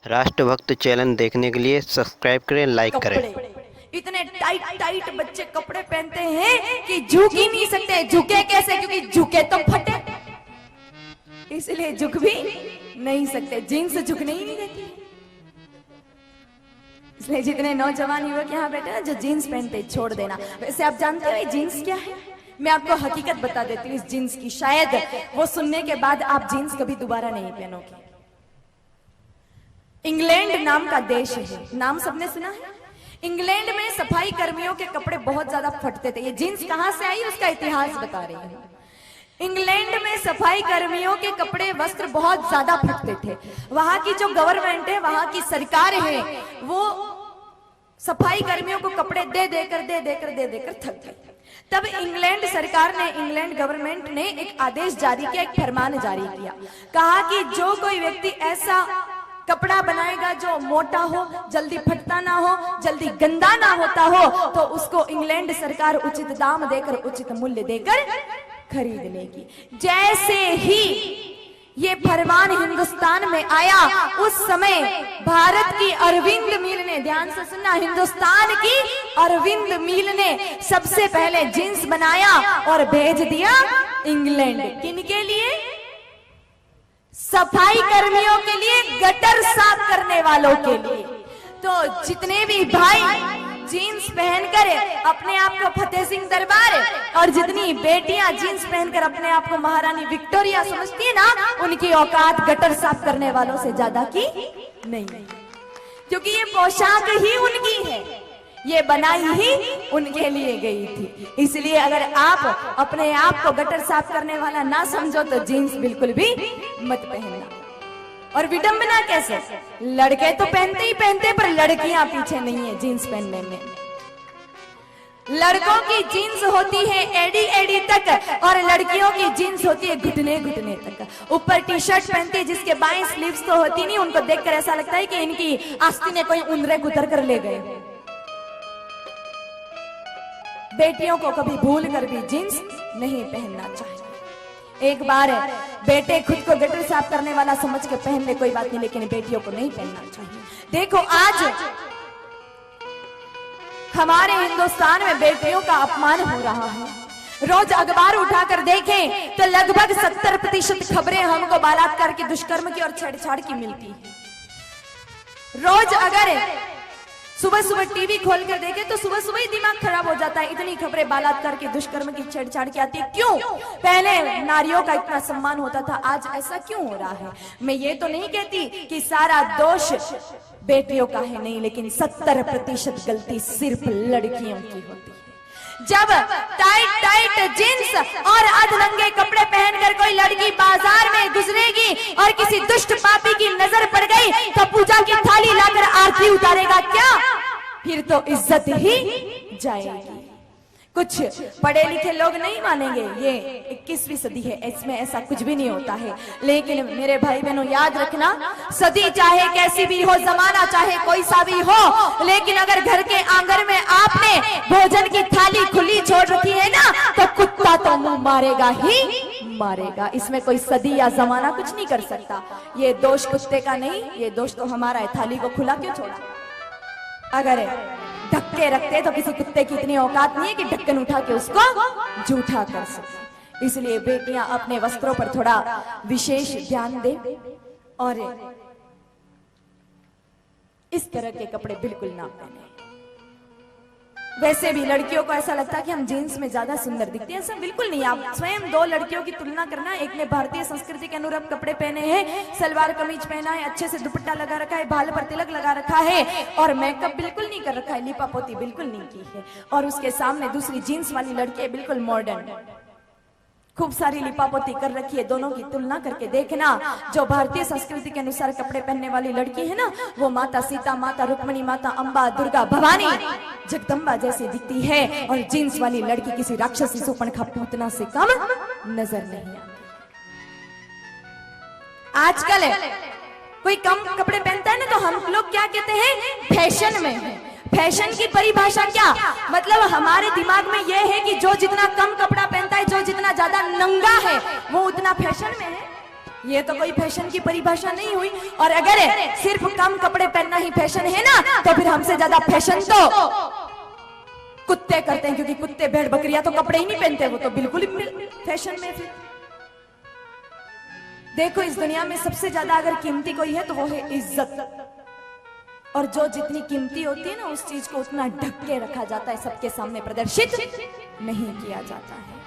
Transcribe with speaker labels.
Speaker 1: राष्ट्रभक्त channel देखने के लिए सब्सक्राइब करें, लाइक करें।
Speaker 2: इतने टाइट टाइट बच्चे कपड़े पहनते हैं कि झुक ही नहीं सकते। झुके कैसे? क्योंकि झुके तो फटे, इसलिए झुक भी नहीं सकते। जीन्स झुकने ही नहीं देती। इसलिए जितने नौजवान युवक यहाँ बैठे ना जो जीन्स पहनते छोड़ देना। वैसे आप जानते हो ये जीन्स क्या है? मैं आपको हकीकत बता देती हूँ इस जीन्स की। शायद वो सुनने के बाद आप जीन्स कभी दोबारा नहीं पहनोगे। इंग्लैंड नाम का देश है, नाम सबने सुना है? इंग्लैंड में सफाई कर्मियों के कपड़े बहुत ज्यादा फटते थे। ये जीन्स कहां से आई उसका इतिहास बता रही हूँ। इंग्लैंड में सफाई कर्मियों के कपड़े वस्त्र बहुत ज्यादा फटते थे। वहां की जो गवर्नमेंट है, वहां की सरकार है, वो सफाई कर्मियों को कपड़े दे देकर थक गई। तब इंग्लैंड सरकार ने, इंग्लैंड गवर्नमेंट ने एक आदेश जारी किया, एक फरमान जारी किया। कहा कि जो कोई व्यक्ति ऐसा कपड़ा बनाएगा जो मोटा हो, जल्दी फटता ना हो, जल्दी गंदा ना होता हो, तो उसको इंग्लैंड सरकार उचित दाम देकर, उचित मूल्य देकर खरीद लेगी। जैसे ही ये फरमान हिंदुस्तान में आया, उस समय भारत की अरविंद मिल ने, ध्यान से सुनना, हिंदुस्तान की अरविंद मिल ने सबसे पहले जींस बनाया और भेज दिया इंग्लैंड। किनके लिए? सफाई कर्मियों के लिए, गटर साफ करने वालों के लिए। तो जितने भी भाई जीन्स पहनकर अपने आप को फतेह सिंह दरबार, और जितनी बेटियां जीन्स पहनकर अपने आप को महारानी विक्टोरिया समझती है ना, उनकी औकात गटर साफ करने वालों से ज्यादा की नहीं, क्योंकि ये पोशाक ही उनकी है, ये बनाई ही उनके लिए गई थी। इसलिए अगर आप अपने आप को गटर साफ करने वाला ना समझो तो जीन्स बिल्कुल भी मत पहनना। और विडंबना कैसे? लड़के तो पहनते ही पहनते, पर लड़कियां पीछे नहीं है जीन्स पहनने में। लड़कों की जीन्स होती है एडी एडी तक, और लड़कियों की जीन्स होती है घुटने घुटने तक। ऊपर टी शर्ट पहनती है जिसके बाएं स्लीव्स तो होती नहीं, उनको देखकर ऐसा लगता है कि इनकी आस्तीन ने कोई उंदरे कुतर कर ले गए। बेटियों को कभी भूल कर भी जीन्स नहीं पहनना चाहिए। एक बार बेटे खुद को गटर साफ करने वाला समझ के पहन ले, कोई बात नहीं, लेकिन बेटियों को नहीं पहनना चाहिए। देखो आज हमारे हिंदुस्तान में बेटियों का अपमान हो रहा है। रोज अखबार उठाकर देखें तो लगभग 70% खबरें हमको बलात्कार की, दुष्कर्म की और छेड़छाड़ की मिलती है। रोज अगर सुबह सुबह टीवी खोलकर देखे तो सुबह सुबह ही दिमाग खराब हो जाता है। इतनी खबरें बलात्कार की, दुष्कर्म की, छेड़छाड़ की आती है। क्यों? पहले नारियों का इतना सम्मान होता था, आज ऐसा क्यों हो रहा है? मैं ये तो नहीं कहती कि सारा दोष बेटियों का है, नहीं, लेकिन 70% गलती सिर्फ लड़कियों की होती है। जब टाइट टाइट जींस और अधनंगे कपड़े पहनकर कोई लड़की बाजार में गुजरेगी और किसी दुष्ट पापी की नजर पड़ गई तो पूजा की थाली लाकर आरती उतारेगा क्या? फिर तो इज्जत ही जाएगी। कुछ पढ़े लिखे लोग नहीं मानेंगे, ये 21वीं सदी है, इसमें ऐसा कुछ भी नहीं होता है। लेकिन मेरे भाई बहनों याद रखना, सदी चाहे कैसी भी हो, जमाना चाहे कोई सा भी हो, लेकिन अगर घर के आंगन में आपने भोजन की थाली खुली छोड़ रखी है ना, तो कुत्ता तो मुंह मारेगा ही मारेगा। इसमें कोई सदी या जमाना कुछ नहीं कर सकता। ये दोष कुत्ते का नहीं, ये दोष तो हमारा है। थाली को खुला क्यों छोड़ा? अगर ढक्के रखते तो किसी कुत्ते की इतनी औकात नहीं है कि ढक्कन उठा के उसको जूठा कर सके। इसलिए बेटियां अपने वस्त्रों पर थोड़ा विशेष ध्यान दें और इस तरह के कपड़े बिल्कुल ना पहने। वैसे भी लड़कियों को ऐसा लगता है कि हम जीन्स में ज्यादा सुंदर दिखते हैं, ऐसा बिल्कुल नहीं। आप स्वयं दो लड़कियों की तुलना करना, एक ने भारतीय संस्कृति के अनुरूप कपड़े पहने हैं, सलवार कमीज पहना है, अच्छे से दुपट्टा लगा रखा है, बाल पर तिलक लगा रखा है और मेकअप बिल्कुल नहीं कर रखा है, लिपापोती बिल्कुल नहीं की है, और उसके सामने दूसरी जीन्स वाली लड़की है बिल्कुल मॉडर्न, खूब सारी लिपापोती कर रखी है। दोनों की तुलना करके देखना, जो भारतीय संस्कृति के अनुसार कपड़े पहनने वाली लड़की है ना, वो माता सीता, माता रुक्मणी, माता अंबा, दुर्गा, भवानी, जगदम्बा जैसी दिखती है, और जींस वाली लड़की किसी राक्षसी शूर्पणखा पूतना से कम नजर नहीं आती। आजकल कोई कम कपड़े पहनता है ना तो हम लोग क्या कहते हैं? फैशन में है। फैशन की परिभाषा क्या? मतलब हमारे दिमाग में यह है कि जो जितना कम कपड़ा पहनता है, जो जितना ज्यादा नंगा है, वो उतना फैशन में है। ये तो कोई फैशन की परिभाषा नहीं हुई। और अगर सिर्फ कम कपड़े पहनना ही फैशन है ना, तो फिर हमसे ज्यादा फैशन तो कुत्ते करते हैं, क्योंकि कुत्ते भेड़ बकरियां तो कपड़े ही नहीं पहनते, वो तो बिल्कुल ही फैशन में। फिर देखो, इस दुनिया में सबसे ज्यादा अगर कीमती कोई है तो वो है इज्जत। और जो जितनी कीमती होती है ना, उस चीज को उतना ढक के रखा जाता है, सबके सामने प्रदर्शित नहीं किया जाता है।